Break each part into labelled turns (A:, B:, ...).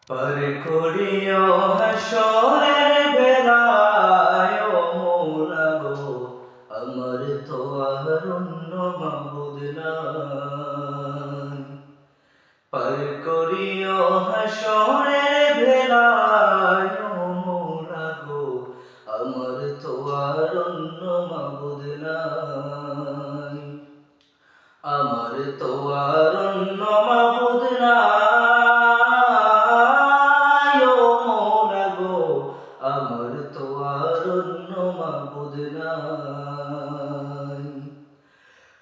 A: পার করিও হাসরের বেলায় ও মওলা গো, আমার তো আর অন্য মাবুদ নাই। পার করিও হাসরের বেলায় ও মওলা গো, আমার তো আর অন্য মাবুদ নাই। আমার তো আর অন্য মাবুদ নাই ও মওলা গো, আমার তো আর অন্য মাবুদ নাই।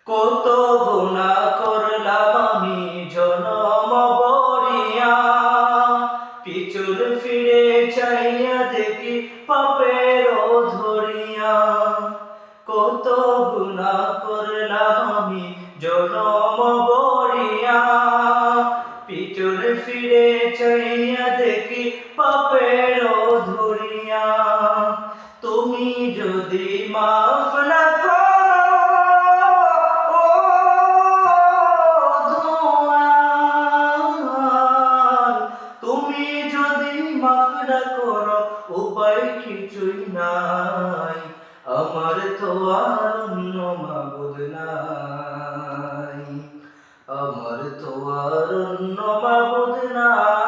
A: কত গুনাহ করলাম আমি জনম ভরিয়া, পিছন ফিরে চাইয়া দেখি পাপের ধরিয়া। কত গুনাহ করলাম আমি জনম ভরিয়া, পিছন ফিরে চাইয়া দেখি পাপের ধরিয়া। তুমি যদি মাফ না করো ও দয়াল, তুমি যদি মাফ না করো উপায় কিছুই নাই। আমার তো আর অন্য মাবুদ নাই, আমার তো আর অন্য মাবুদ নাই।